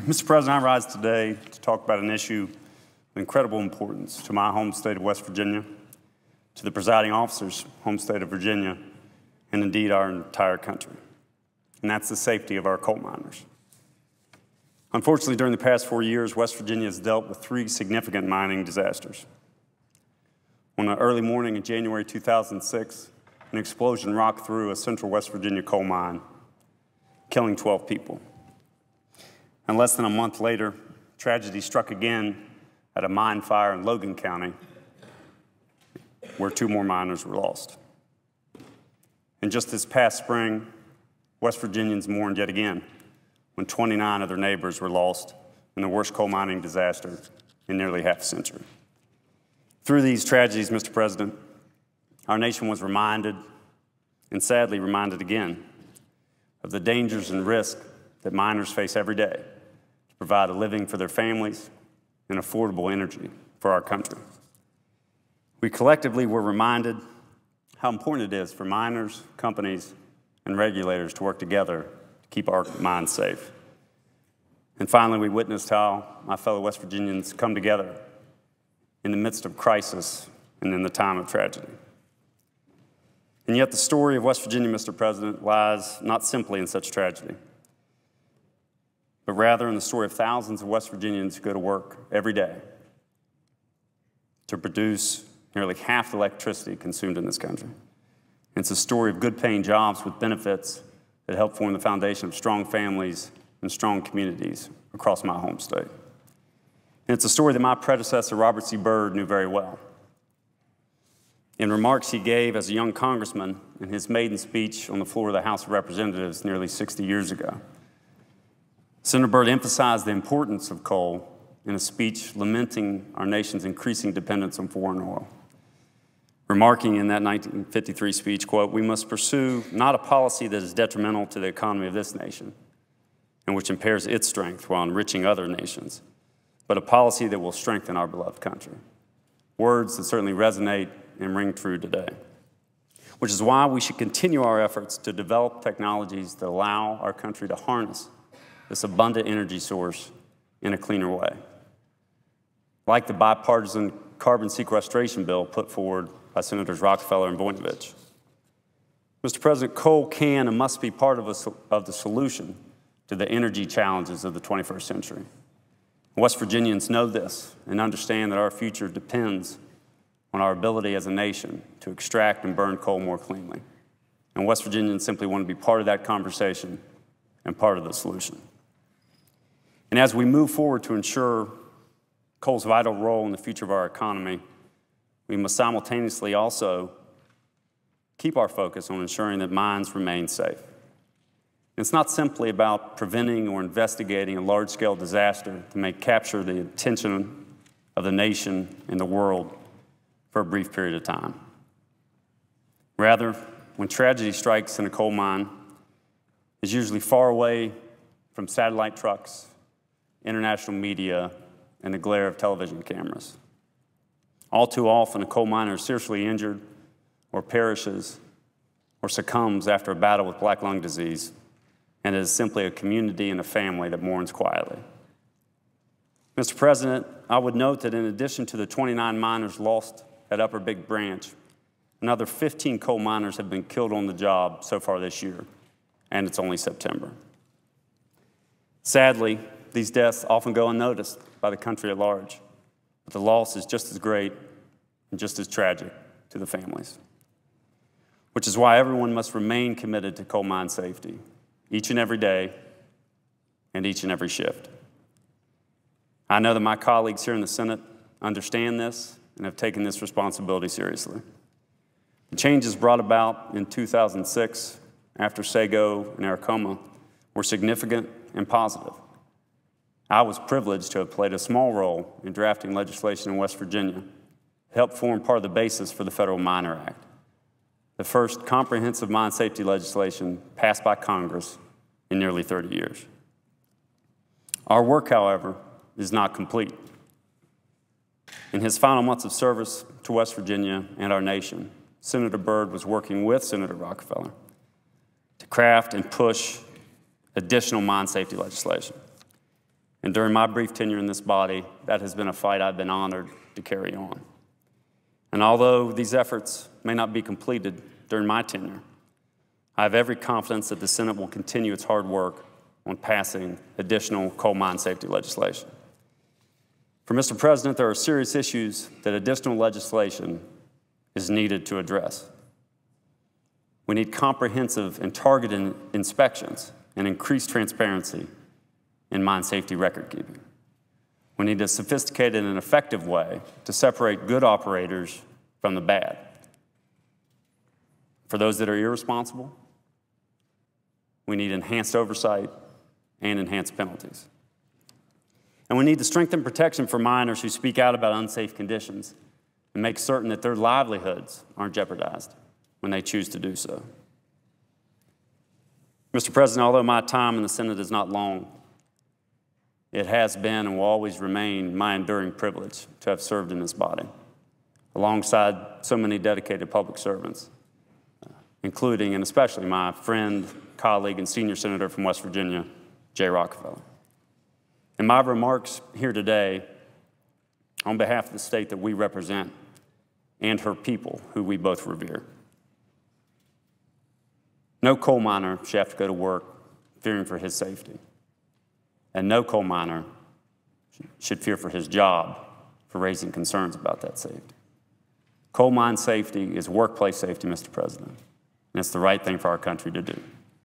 Mr. President, I rise today to talk about an issue of incredible importance to my home state of West Virginia, to the presiding officer's home state of Virginia, and indeed our entire country. And that's the safety of our coal miners. Unfortunately, during the past 4 years, West Virginia has dealt with 3 significant mining disasters. On an early morning in January 2006, an explosion rocked through a central West Virginia coal mine, killing 12 people. And less than a month later, tragedy struck again at a mine fire in Logan County, where 2 more miners were lost. And just this past spring, West Virginians mourned yet again when 29 of their neighbors were lost in the worst coal mining disaster in nearly half a century. Through these tragedies, Mr. President, our nation was reminded, and sadly reminded again, of the dangers and risks that miners face every day to provide a living for their families and affordable energy for our country. We collectively were reminded how important it is for miners, companies, and regulators to work together to keep our mines safe. And finally, we witnessed how my fellow West Virginians come together in the midst of crisis and in the time of tragedy. And yet the story of West Virginia, Mr. President, lies not simply in such tragedy, but rather in the story of thousands of West Virginians who go to work every day to produce nearly half the electricity consumed in this country. It's a story of good-paying jobs with benefits that help form the foundation of strong families and strong communities across my home state. And it's a story that my predecessor, Robert C. Byrd, knew very well. In remarks he gave as a young congressman in his maiden speech on the floor of the House of Representatives nearly 60 years ago, Senator Byrd emphasized the importance of coal in a speech lamenting our nation's increasing dependence on foreign oil. Remarking in that 1953 speech, quote, "We must pursue not a policy that is detrimental to the economy of this nation and which impairs its strength while enriching other nations, but a policy that will strengthen our beloved country." Words that certainly resonate and ring true today, which is why we should continue our efforts to develop technologies that allow our country to harness this abundant energy source in a cleaner way, like the bipartisan carbon sequestration bill put forward by Senators Rockefeller and Voinovich. Mr. President, coal can and must be part of the solution to the energy challenges of the 21st century. West Virginians know this and understand that our future depends on our ability as a nation to extract and burn coal more cleanly. And West Virginians simply want to be part of that conversation and part of the solution. And as we move forward to ensure coal's vital role in the future of our economy, we must simultaneously also keep our focus on ensuring that mines remain safe. It's not simply about preventing or investigating a large-scale disaster to make capture the attention of the nation and the world for a brief period of time. Rather, when tragedy strikes in a coal mine, it's usually far away from satellite trucks, international media, and the glare of television cameras. All too often, a coal miner is seriously injured or perishes or succumbs after a battle with black lung disease, and it is simply a community and a family that mourns quietly. Mr. President, I would note that in addition to the 29 miners lost at Upper Big Branch, another 15 coal miners have been killed on the job so far this year, and it's only September. Sadly, these deaths often go unnoticed by the country at large, but the loss is just as great and just as tragic to the families, which is why everyone must remain committed to coal mine safety each and every day and each and every shift. I know that my colleagues here in the Senate understand this and have taken this responsibility seriously. The changes brought about in 2006 after Sago and Aracoma were significant and positive. I was privileged to have played a small role in drafting legislation in West Virginia to help form part of the basis for the Federal Miner Act, the first comprehensive mine safety legislation passed by Congress in nearly 30 years. Our work, however, is not complete. In his final months of service to West Virginia and our nation, Senator Byrd was working with Senator Rockefeller to craft and push additional mine safety legislation. And during my brief tenure in this body, that has been a fight I've been honored to carry on. And although these efforts may not be completed during my tenure, I have every confidence that the Senate will continue its hard work on passing additional coal mine safety legislation. For Mr. President, there are serious issues that additional legislation is needed to address. We need comprehensive and targeted inspections and increased transparency in mine safety record keeping. We need a sophisticated and effective way to separate good operators from the bad. For those that are irresponsible, we need enhanced oversight and enhanced penalties. And we need to strengthen protection for miners who speak out about unsafe conditions and make certain that their livelihoods aren't jeopardized when they choose to do so. Mr. President, although my time in the Senate is not long, it has been and will always remain my enduring privilege to have served in this body, alongside so many dedicated public servants, including and especially my friend, colleague, and senior senator from West Virginia, Jay Rockefeller. In my remarks here today, on behalf of the state that we represent and her people, who we both revere, no coal miner should have to go to work fearing for his safety. And no coal miner should fear for his job for raising concerns about that safety. Coal mine safety is workplace safety, Mr. President, and it's the right thing for our country to do.